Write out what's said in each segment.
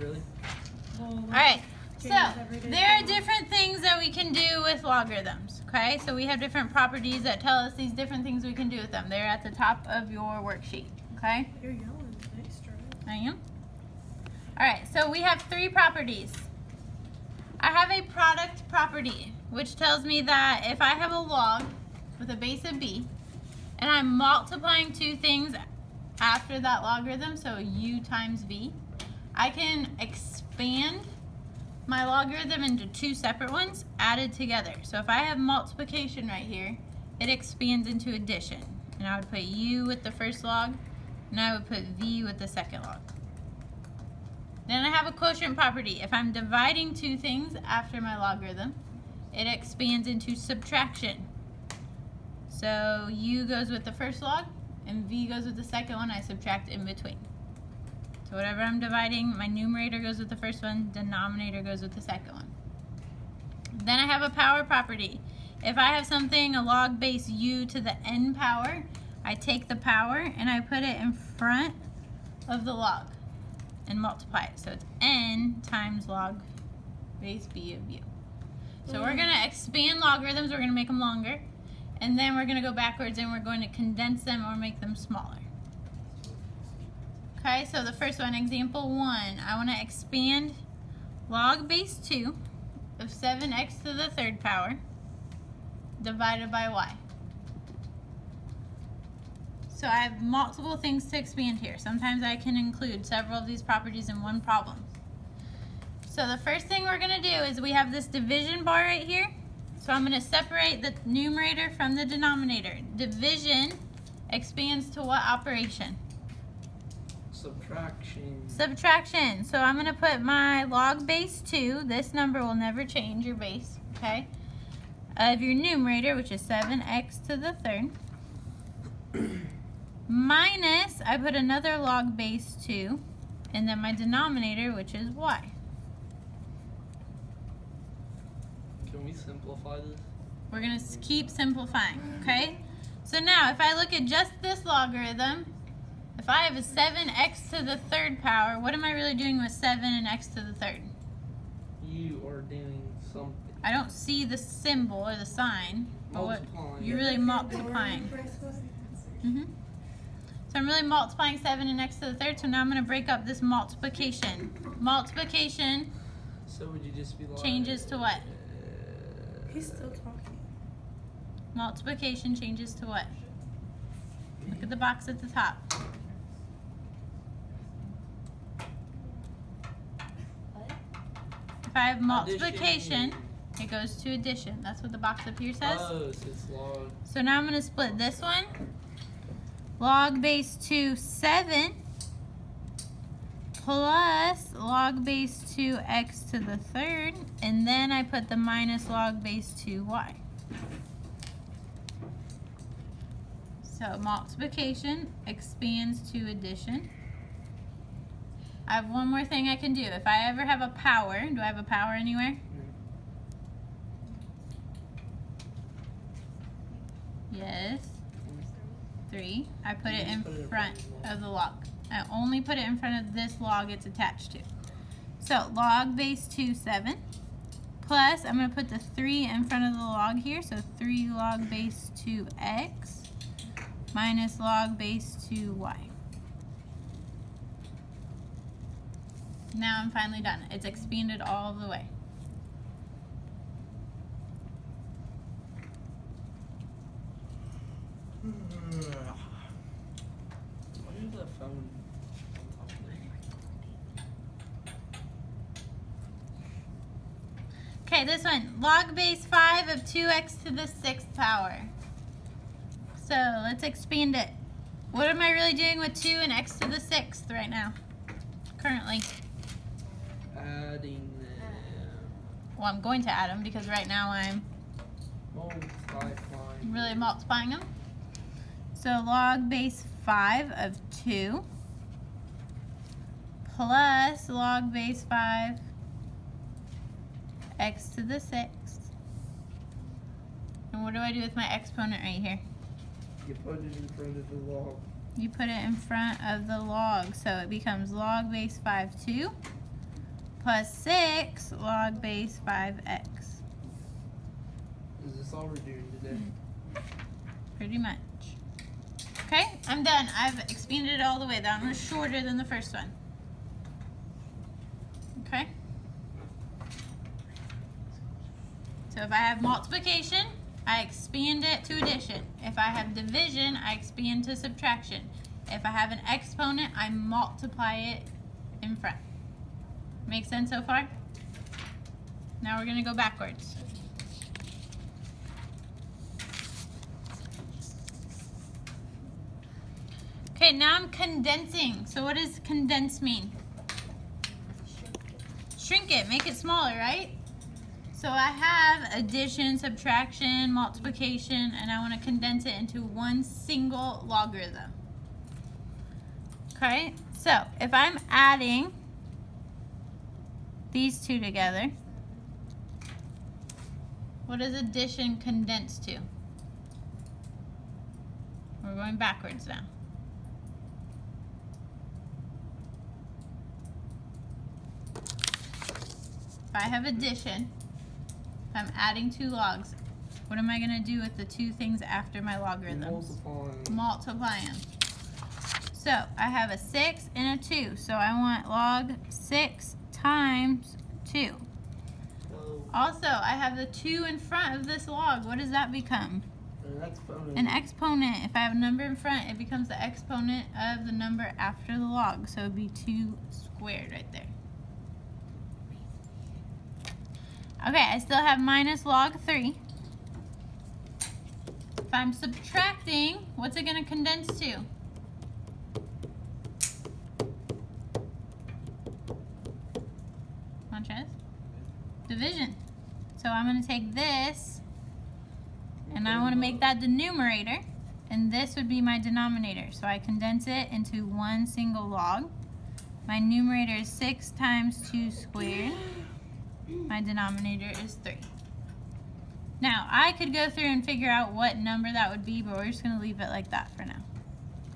really? Alright, so there are different things that we can do with logarithms, okay? So we have different properties that tell us these different things we can do with them. They're at the top of your worksheet, okay? You're yelling. Nice try. I am. Alright, so we have three properties. I have a product property, which tells me that if I have a log with a base of b, and I'm multiplying two things after that logarithm, so u times v, I can expand my logarithm into two separate ones added together. So if I have multiplication right here, it expands into addition. And I would put u with the first log, and I would put v with the second log. Then I have a quotient property. If I'm dividing two things after my logarithm, it expands into subtraction. So u goes with the first log, and v goes with the second one. I subtract in between. So whatever I'm dividing, my numerator goes with the first one, denominator goes with the second one. Then I have a power property. If I have something, a log base u to the n power, I take the power and I put it in front of the log and multiply it. So it's n times log base b of u. So we're going to expand logarithms, we're going to make them longer, and then we're going to go backwards and we're going to condense them or make them smaller. Okay, so the first one, example 1, I want to expand log base 2 of 7x to the third power divided by y. So I have multiple things to expand here. Sometimes I can include several of these properties in one problem. So the first thing we're going to do is we have this division bar right here. So I'm going to separate the numerator from the denominator. Division expands to what operation? Subtraction. Subtraction. So I'm going to put my log base 2. This number will never change, your base, okay? Of your numerator, which is 7x to the third. Minus, I put another log base 2. And then my denominator, which is y. Can we simplify this? We're going to keep simplifying, okay? So now, if I look at just this logarithm, if I have a 7x to the third power, what am I really doing with 7 and x to the third? You are doing something. I don't see the symbol or the sign. Multiplying. You're really multiplying. So I'm really multiplying 7 and x to the third, so now I'm going to break up this multiplication. Multiplication So would you just be like... changes to what? He's still talking. Multiplication changes to what? Look at the box at the top. If I have multiplication, it goes to addition. That's what the box up here says. Oh, so it's log. So now I'm going to split this one. Log base 2, 7 plus log base 2x to the third, and then I put the minus log base 2y. So multiplication expands to addition. I have one more thing I can do. If I ever have a power, do I have a power anywhere? Yes. 3. I put it in front of the log. I only put it in front of this log it's attached to. So log base 2, 7. Plus, I'm going to put the 3 in front of the log here. So 3 log base 2x minus log base 2y. Now I'm finally done. It's expanded all the way. Why is that phone on top of there? Okay, this one. Log base 5 of 2x to the 6th power. So let's expand it. What am I really doing with 2 and x to the 6th right now? Currently. Adding them. Well, I'm going to add them because right now I'm Multiplying. really multiplying them. So log base 5 of 2 plus log base 5 x to the 6th. And what do I do with my exponent right here? You put it in front of the log. You put it in front of the log. So it becomes log base 5, 2 plus 6 log base 5x. Is this all we're doing today? Pretty much. Okay, I'm done. I've expanded it all the way. That one was shorter than the first one. Okay. So if I have multiplication, I expand it to addition. If I have division, I expand to subtraction. If I have an exponent, I multiply it in front. Make sense so far? Now we're going to go backwards. Okay, now I'm condensing. So what does condense mean? Shrink it, make it smaller, right? So I have addition, subtraction, multiplication, and I want to condense it into one single logarithm. Okay, so if I'm adding these two together, what does addition condense to? We're going backwards now. If I have addition, if I'm adding two logs, what am I going to do with the two things after my logarithms? Multiply them. So I have a 6 and a 2. So I want log 6 times 2. Whoa. Also, I have the 2 in front of this log. What does that become? An exponent. An exponent. If I have a number in front, it becomes the exponent of the number after the log. So it would be 2 squared right there. Okay, I still have minus log 3. If I'm subtracting, what's it going to condense to? Come on, Chaz. Division. So I'm going to take this, and I want to make that the numerator, and this would be my denominator. So I condense it into one single log. My numerator is 6 times 2 squared. My denominator is 3. Now, I could go through and figure out what number that would be, but we're just going to leave it like that for now.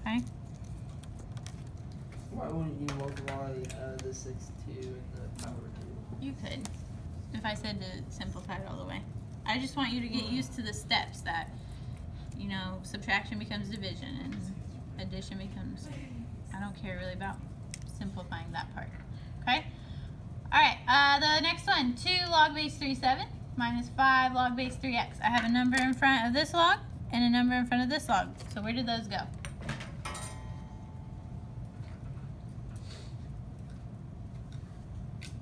Okay? Why wouldn't you multiply the 6 2 and the power 2? You could, if I said to simplify it all the way. I just want you to get used to the steps that, you know, subtraction becomes division and addition becomes, I don't care really about simplifying that part. Okay? Alright, the next one, 2 log base 3, 7, minus 5 log base 3x. I have a number in front of this log and a number in front of this log. So where did those go?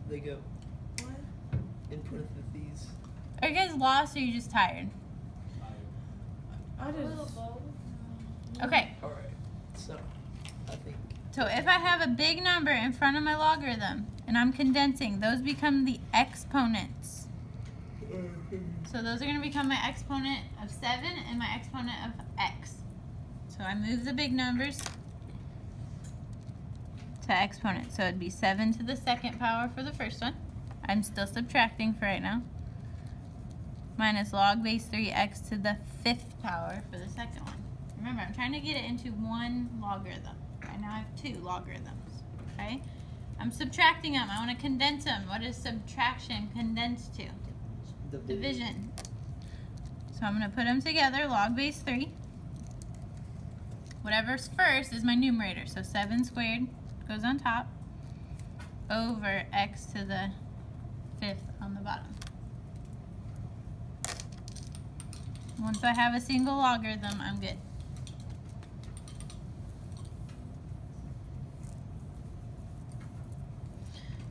They go What? in parentheses. Are you guys lost or are you just tired? I just. Okay, Alright, so I think. so if I have a big number in front of my logarithm and I'm condensing, those become the exponents. So those are going to become my exponent of 7 and my exponent of x. So I move the big numbers to exponent. So it'd be 7 to the second power for the first one. I'm still subtracting for right now. Minus log base 3x to the 5th power for the second one. Remember, I'm trying to get it into one logarithm. Right now I have 2 logarithms. Okay? I'm subtracting them. I want to condense them. What is subtraction condensed to? Division. So I'm going to put them together, log base 3. Whatever's first is my numerator. So 7 squared goes on top over x to the 5th on the bottom. Once I have a single logarithm, I'm good.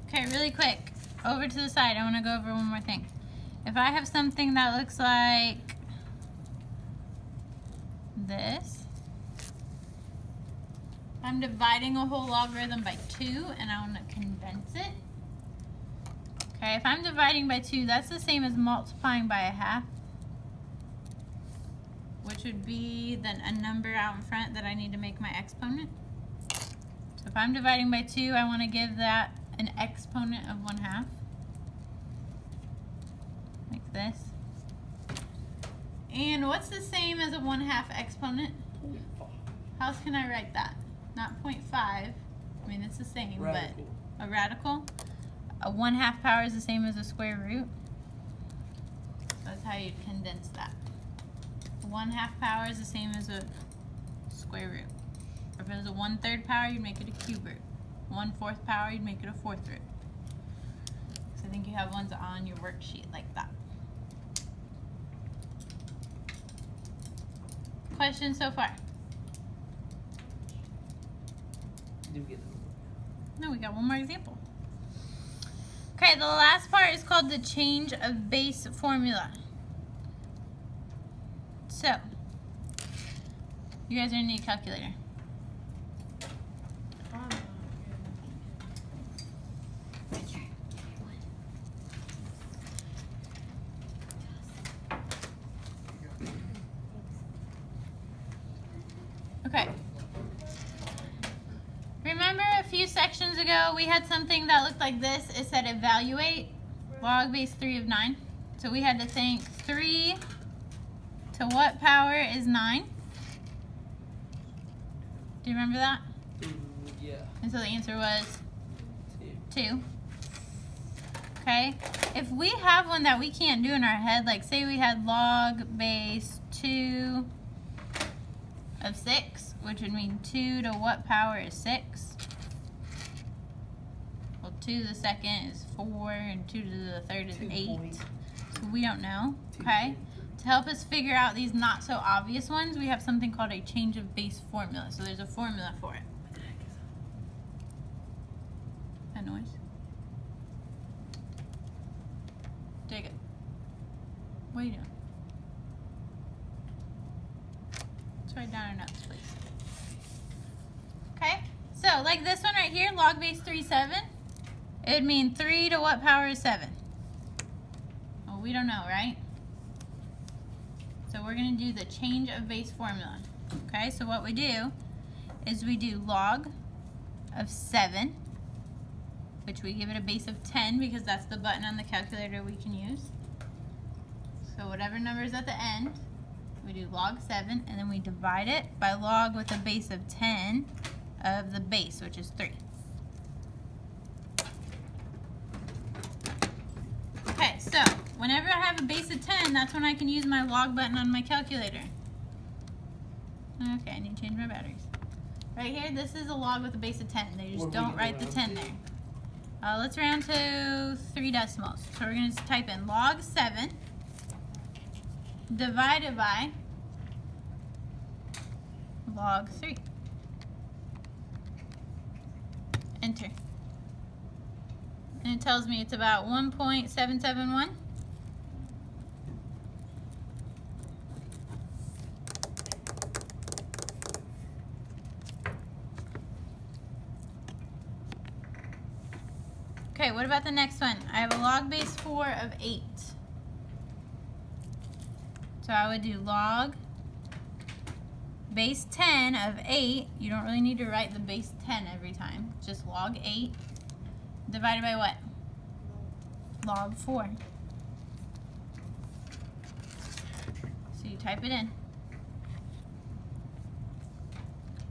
Okay, really quick, over to the side, I want to go over one more thing. If I have something that looks like this, I'm dividing a whole logarithm by 2 and I want to condense it. Okay, if I'm dividing by 2, that's the same as multiplying by a half, which would be then a number out in front that I need to make my exponent. So if I'm dividing by 2, I want to give that an exponent of 1/2. Like this. And what's the same as a 1/2 exponent? How else can I write that? Not 0.5. I mean, it's the same, Radical. but a radical? A 1/2 power is the same as a square root. That's how you condense that. 1/2 power is the same as a square root. Or if it was a 1/3 power, you'd make it a cube root. 1/4 power, you'd make it a fourth root. So I think you have ones on your worksheet like that. Questions so far? Do we get them? No, we got one more example. Okay, the last part is called the change of base formula. So, you guys are gonna need a calculator. Okay. Remember a few sections ago we had something that looked like this. It said evaluate log base 3 of 9. So we had to think 3 to what power is 9? Do you remember that? Yeah. And so the answer was 2. 2. Okay. If we have one that we can't do in our head, like say we had log base 2 of 6, which would mean 2 to what power is 6? Well, 2 to the second is 4, and 2 to the third is 8. So we don't know, okay? To help us figure out these not so obvious ones, we have something called a change of base formula. So there's a formula for it. That noise? Jacob, what are you doing? Let's write down our notes, please. Okay, so like this one right here, log base 3, 7. It would mean 3 to what power is 7? Well, we don't know, right? So we're going to do the change of base formula. Okay, so what we do is we do log of 7, which we give it a base of 10 because that's the button on the calculator we can use. So whatever number is at the end, we do log 7, and then we divide it by log with a base of 10 of the base, which is 3. Okay, so whenever I have a base of 10, that's when I can use my log button on my calculator. Okay, I need to change my batteries. Right here, this is a log with a base of 10. They just don't write the 10 there. Let's round to 3 decimals. So we're going to type in log 7 divided by log 3. Enter. And it tells me it's about 1.771. Okay, what about the next one? I have a log base 4 of 8. So I would do log base 10 of 8. You don't really need to write the base 10 every time. Just log 8 divided by what? Log 4. So you type it in.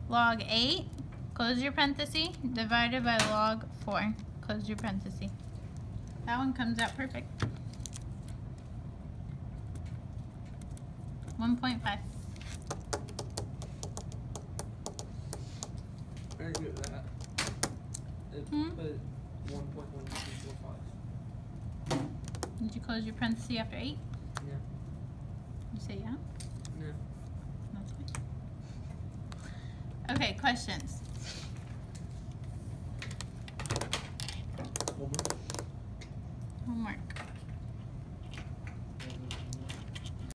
Log 8, close your parenthesis, divided by log 4. Close your parenthesis. That one comes out perfect. 1.5. Very good at that. It put 1.1245. Did you close your parenthesis after 8? Yeah. You say yeah? No. That's fine. Okay, questions? Homework.